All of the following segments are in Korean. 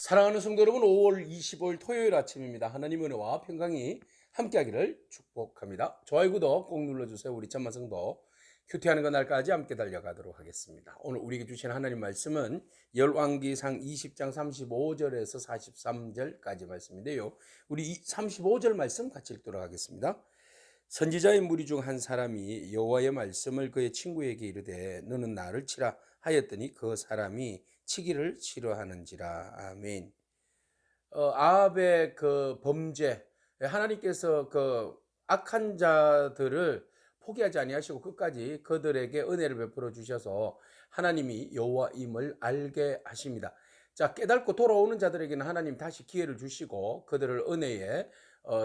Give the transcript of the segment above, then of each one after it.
사랑하는 성도 여러분, 5월 25일 토요일 아침입니다. 하나님의 은혜와 평강이 함께하기를 축복합니다. 좋아요, 구독 꼭 눌러주세요. 우리 천만 성도 큐티하는 그날까지 함께 달려가도록 하겠습니다. 오늘 우리에게 주신 하나님 말씀은 열왕기상 20장 35절에서 43절까지 말씀인데요. 우리 35절 말씀 같이 읽도록 하겠습니다. 선지자의 무리 중 한 사람이 여호와의 말씀을 그의 친구에게 이르되 너는 나를 치라 하였더니 그 사람이 치기를 싫어하는지라. 아멘. 아합의 그 범죄, 하나님께서 그 악한 자들을 포기하지 아니하시고 끝까지 그들에게 은혜를 베풀어 주셔서 하나님이 여호와임을 알게 하십니다. 자, 깨닫고 돌아오는 자들에게는 하나님 다시 기회를 주시고 그들을 은혜의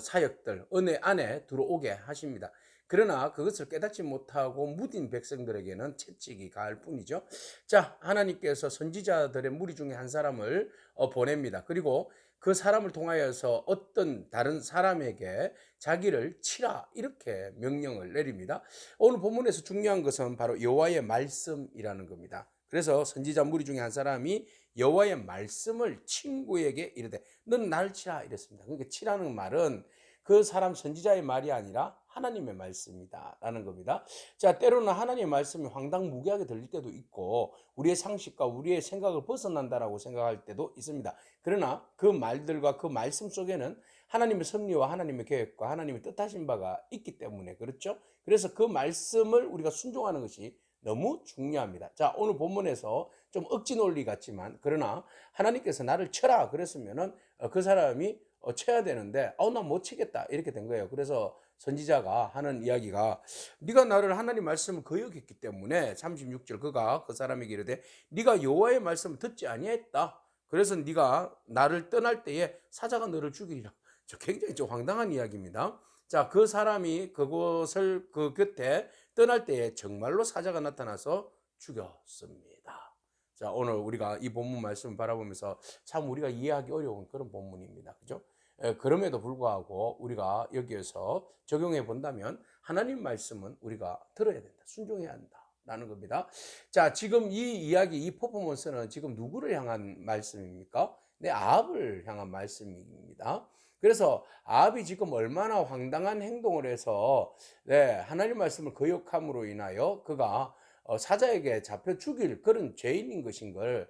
사역들, 은혜 안에 들어오게 하십니다. 그러나 그것을 깨닫지 못하고 무딘 백성들에게는 채찍이 가할 뿐이죠. 자, 하나님께서 선지자들의 무리 중에 한 사람을 보냅니다. 그리고 그 사람을 통하여서 어떤 다른 사람에게 자기를 치라 이렇게 명령을 내립니다. 오늘 본문에서 중요한 것은 바로 여호와의 말씀이라는 겁니다. 그래서 선지자 무리 중에 한 사람이 여호와의 말씀을 친구에게 이르되 너는 나를 치라 이랬습니다. 그러니까 치라는 말은 그 사람 선지자의 말이 아니라 하나님의 말씀이다 라는 겁니다. 자, 때로는 하나님의 말씀이 황당무계하게 들릴 때도 있고 우리의 상식과 우리의 생각을 벗어난다라고 생각할 때도 있습니다. 그러나 그 말들과 그 말씀 속에는 하나님의 섭리와 하나님의 계획과 하나님의 뜻하신 바가 있기 때문에 그렇죠. 그래서 그 말씀을 우리가 순종하는 것이 너무 중요합니다. 자, 오늘 본문에서 좀 억지 논리 같지만 그러나 하나님께서 나를 쳐라 그랬으면은 그 사람이 쳐야 되는데 나 못 치겠다 이렇게 된 거예요. 그래서 선지자가 하는 이야기가 네가 나를 하나님 말씀을 거역했기 때문에 36절 그가 그 사람에게 이르되 네가 여호와의 말씀을 듣지 아니했다. 그래서 네가 나를 떠날 때에 사자가 너를 죽이리라. 굉장히 좀 황당한 이야기입니다. 자, 그 사람이 그곳을 그 곁에 떠날 때에 정말로 사자가 나타나서 죽였습니다. 자, 오늘 우리가 이 본문 말씀을 바라보면서 참 우리가 이해하기 어려운 그런 본문입니다. 그죠? 그럼에도 불구하고 우리가 여기에서 적용해 본다면 하나님 말씀은 우리가 들어야 된다. 순종해야 한다. 라는 겁니다. 자, 지금 이 이야기, 이 퍼포먼스는 지금 누구를 향한 말씀입니까? 네, 아합을 향한 말씀입니다. 그래서 아합이 지금 얼마나 황당한 행동을 해서 하나님 말씀을 거역함으로 인하여 그가 사자에게 잡혀 죽일 그런 죄인인가를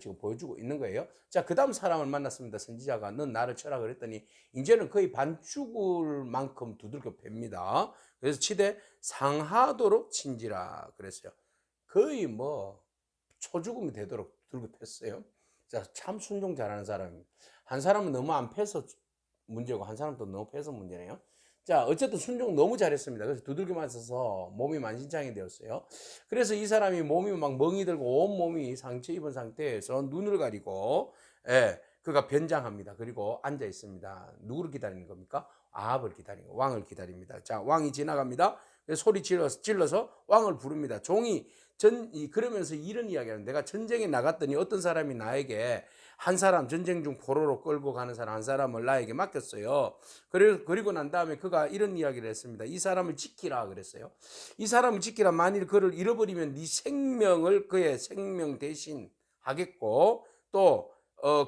지금 보여주고 있는 거예요. 자, 그 다음 사람을 만났습니다. 선지자가 넌 나를 쳐라 그랬더니 이제는 거의 반 죽을 만큼 두들겨 팹니다. 그래서 치되 상하도록 친지라 그랬어요. 거의 뭐 초죽음이 되도록 두들겨 팼어요. 자, 참 순종 잘하는 사람입니다. 한 사람은 너무 안 패서 문제고 한 사람은 또 너무 패서 문제네요. 자, 어쨌든 순종 너무 잘했습니다. 그래서 두들겨 맞아서 몸이 만신창이 되었어요. 그래서 이 사람이 몸이 막 멍이 들고 온 몸이 상처 입은 상태에서 눈을 가리고 그가 변장합니다. 그리고 앉아 있습니다. 누구를 기다리는 겁니까? 아합을 기다리는 왕을 기다립니다. 자, 왕이 지나갑니다. 소리 질러서 왕을 부릅니다. 종이 그러면서 이런 이야기하는 내가 전쟁에 나갔더니 어떤 사람이 나에게 한 사람 전쟁 중 포로로 끌고 가는 사람 한 사람을 나에게 맡겼어요. 그리고 난 다음에 그가 이런 이야기를 했습니다. 이 사람을 지키라 그랬어요. 이 사람을 지키라. 만일 그를 잃어버리면 네 생명을 그의 생명 대신 하겠고 또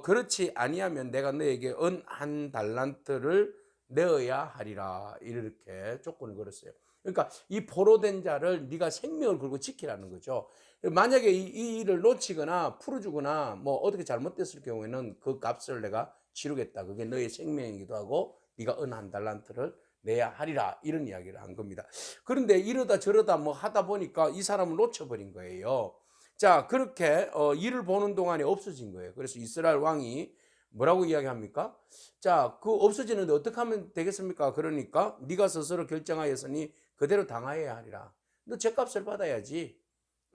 그렇지 아니하면 내가 너에게 은 한 달란트를 내어야 하리라. 이렇게 조건을 걸었어요. 그러니까 이 포로된 자를 네가 생명을 걸고 지키라는 거죠. 만약에 이 일을 놓치거나 풀어주거나 뭐 어떻게 잘못됐을 경우에는 그 값을 내가 치르겠다. 그게 너의 생명이기도 하고 네가 은 한 달란트를 내야 하리라. 이런 이야기를 한 겁니다. 그런데 이러다 저러다 뭐 하다 보니까 이 사람을 놓쳐버린 거예요. 자, 그렇게 일을 보는 동안에 없어진 거예요. 그래서 이스라엘 왕이 뭐라고 이야기합니까? 자, 그 없어지는데 어떻게 하면 되겠습니까? 그러니까 네가 스스로 결정하였으니 그대로 당하여야 하리라. 너 죗값을 받아야지.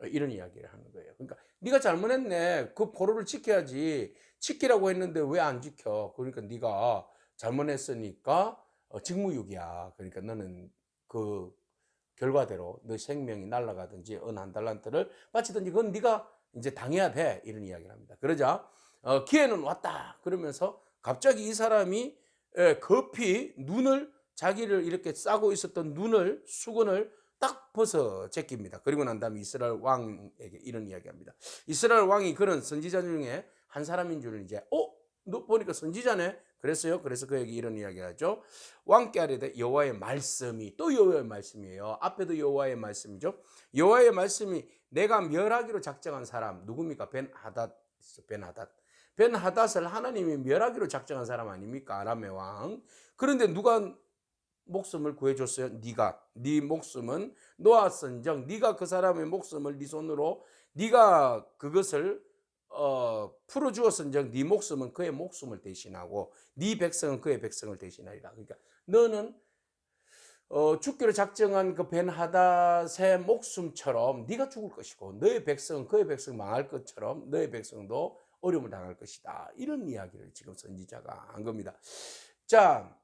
이런 이야기를 하는 거예요. 그러니까 네가 잘못했네. 그 포로를 지켜야지. 지키라고 했는데 왜 안 지켜? 그러니까 네가 잘못했으니까 직무유기야. 그러니까 너는 그 결과대로 너 생명이 날아가든지 은 한 달란트를 바치든지 그건 네가 이제 당해야 돼. 이런 이야기를 합니다. 그러자 기회는 왔다. 그러면서 갑자기 이 사람이 급히 자기를 이렇게 싸고 있었던 수건을 딱 벗어 제낍니다. 그리고 난 다음에 이스라엘 왕에게 이런 이야기합니다. 이스라엘 왕이 그런 선지자 중에 한 사람인 줄은 이제 너 보니까 선지자네. 그랬어요. 그래서 그에게 이런 이야기를 하죠. 왕께 아뢰되 여호와의 말씀이, 또 여호와의 말씀이에요. 앞에도 여호와의 말씀이죠. 여호와의 말씀이 내가 멸하기로 작정한 사람 누굽니까? 벤하닷을 하나님이 멸하기로 작정한 사람 아닙니까? 아람의 왕. 그런데 누가 목숨을 구해줬어요? 네 목숨은 놓았은정 네가 그 사람의 목숨을 네 손으로 네가 그것을 풀어주었은정 네 목숨은 그의 목숨을 대신하고 네 백성은 그의 백성을 대신하리라. 그러니까 너는 죽기로 작정한 그 벤하닷의 목숨처럼 네가 죽을 것이고 너의 백성은 그의 백성 망할 것처럼 너의 백성도 어려움을 당할 것이다. 이런 이야기를 지금 선지자가 한 겁니다. 자,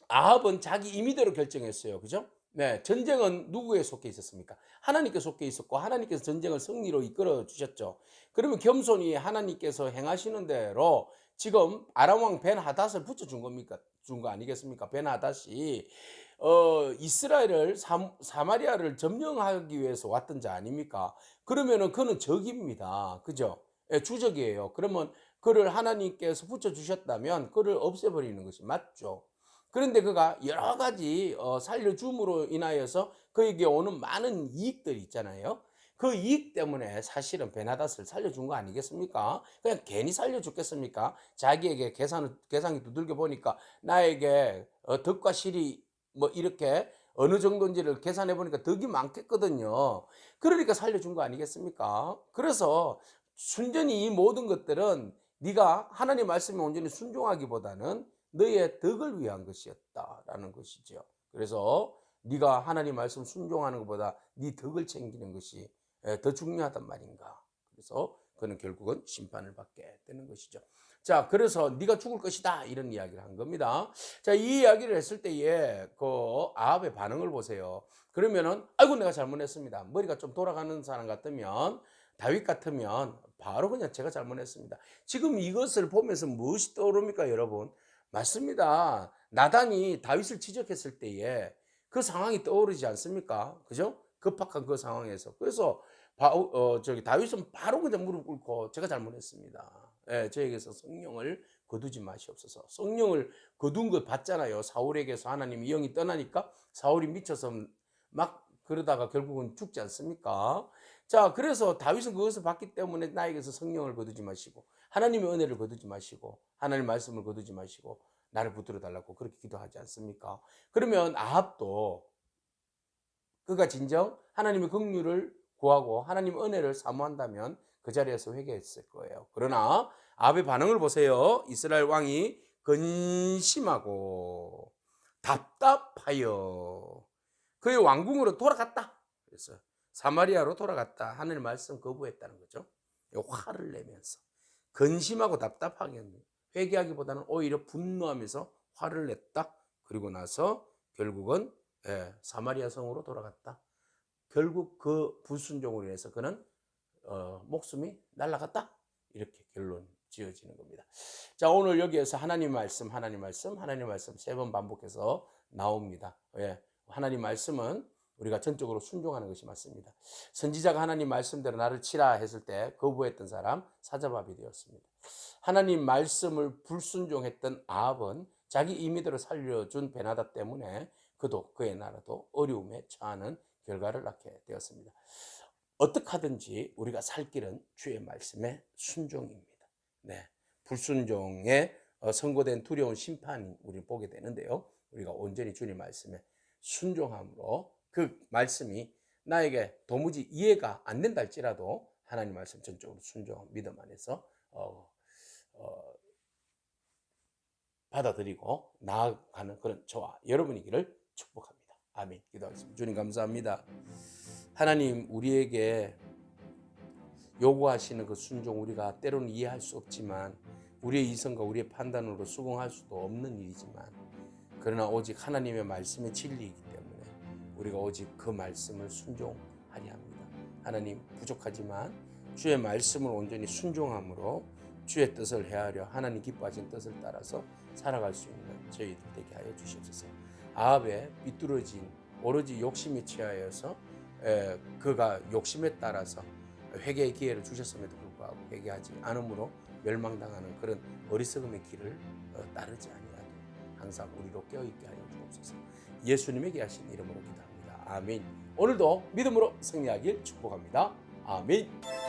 아합은 자기 임의대로 결정했어요. 그죠? 네, 전쟁은 누구에 속해 있었습니까? 하나님께 속해 있었고 하나님께서 전쟁을 승리로 이끌어 주셨죠. 그러면 겸손히 하나님께서 행하시는 대로 지금 아람 왕 벤하닷을 붙여준 겁니까? 준 거 아니겠습니까? 벤하닷이 이스라엘을 사마리아를 점령하기 위해서 왔던 자 아닙니까? 그러면은 그는 적입니다. 그죠? 예, 주적이에요. 그러면 그를 하나님께서 붙여주셨다면 그를 없애버리는 것이 맞죠. 그런데 그가 여러 가지 살려줌으로 인하여서 그에게 오는 많은 이익들이 있잖아요. 그 이익 때문에 사실은 베나닷을 살려준 거 아니겠습니까? 그냥 괜히 살려줬겠습니까? 자기에게 계산이 두들겨 보니까 나에게 덕과 실이 뭐 이렇게 어느 정도인지를 계산해 보니까 덕이 많겠거든요. 그러니까 살려준 거 아니겠습니까? 그래서 순전히 이 모든 것들은 네가 하나님 말씀에 온전히 순종하기보다는 너의 덕을 위한 것이었다라는 것이죠. 그래서 네가 하나님 말씀 순종하는 것보다 네 덕을 챙기는 것이 더 중요하단 말인가. 그래서 그는 결국은 심판을 받게 되는 것이죠. 자, 그래서 네가 죽을 것이다 이런 이야기를 한 겁니다. 자, 이 이야기를 했을 때에 그 아합의 반응을 보세요. 그러면은 아이고 내가 잘못했습니다. 머리가 좀 돌아가는 사람 같으면 다윗 같으면 바로 그냥 제가 잘못했습니다. 지금 이것을 보면서 무엇이 떠오릅니까, 여러분? 맞습니다. 나단이 다윗을 지적했을 때에 그 상황이 떠오르지 않습니까? 그죠? 급박한 그 상황에서. 그래서 다윗은 바로 그냥 무릎 꿇고 제가 잘못했습니다. 예, 저에게서 성령을 거두지 마시옵소서. 성령을 거둔 거 봤잖아요. 사울에게서 하나님이 영이 떠나니까 사울이 미쳐서 막 그러다가 결국은 죽지 않습니까? 자, 그래서 다윗은 그것을 봤기 때문에 나에게서 성령을 거두지 마시고 하나님의 은혜를 거두지 마시고 하나님의 말씀을 거두지 마시고 나를 붙들어 달라고 그렇게 기도하지 않습니까? 그러면 아합도 그가 진정 하나님의 긍휼을 구하고 하나님의 은혜를 사모한다면 그 자리에서 회개했을 거예요. 그러나 아합의 반응을 보세요. 이스라엘 왕이 근심하고 답답하여 그의 왕궁으로 돌아갔다. 그래서 사마리아로 돌아갔다. 하늘 말씀 거부했다는 거죠. 화를 내면서 근심하고 답답하게 회개하기보다는 오히려 분노하면서 화를 냈다. 그리고 나서 결국은 사마리아 성으로 돌아갔다. 결국 그 불순종으로 인해서 그는 목숨이 날아갔다. 이렇게 결론 지어지는 겁니다. 자, 오늘 여기에서 하나님 말씀 세 번 반복해서 나옵니다. 하나님 말씀은 우리가 전적으로 순종하는 것이 맞습니다. 선지자가 하나님 말씀대로 나를 치라 했을 때 거부했던 사람 사자밥이 되었습니다. 하나님 말씀을 불순종했던 아합은 자기 임의대로 살려준 베나다 때문에 그도 그의 나라도 어려움에 처하는 결과를 낳게 되었습니다. 어떻게 하든지 우리가 살 길은 주의 말씀의 순종입니다. 네, 불순종에 선고된 두려운 심판 우리 보게 되는데요. 우리가 온전히 주님 말씀에 순종함으로 그 말씀이 나에게 도무지 이해가 안 된다 할지라도 하나님 말씀 전적으로 순종 믿음 안에서 받아들이고 나아가는 그런 저와 여러분이기를 축복합니다. 아멘. 기도하겠습니다. 주님 감사합니다. 하나님 우리에게 요구하시는 그 순종 우리가 때로는 이해할 수 없지만 우리의 이성과 우리의 판단으로 수긍할 수도 없는 일이지만 그러나 오직 하나님의 말씀의 진리이기 때문에 우리가 오직 그 말씀을 순종하려 합니다. 하나님 부족하지만 주의 말씀을 온전히 순종함으로 주의 뜻을 헤아려 하나님 기뻐하신 뜻을 따라서 살아갈 수 있는 저희들 되게 하여 주시옵소서. 아합의 비뚤어진 오로지 욕심에 취하여서 그가 욕심에 따라서 회개의 기회를 주셨음에도 불구하고 돌아가고 회개하지 않으므로 멸망당하는 그런 어리석음의 길을 따르지 아니하도록 항상 우리로 깨어있게 하여 주옵소서. 예수님의 귀하신 이름으로 기도합니다. 아멘. 오늘도 믿음으로 승리하길 축복합니다. 아멘.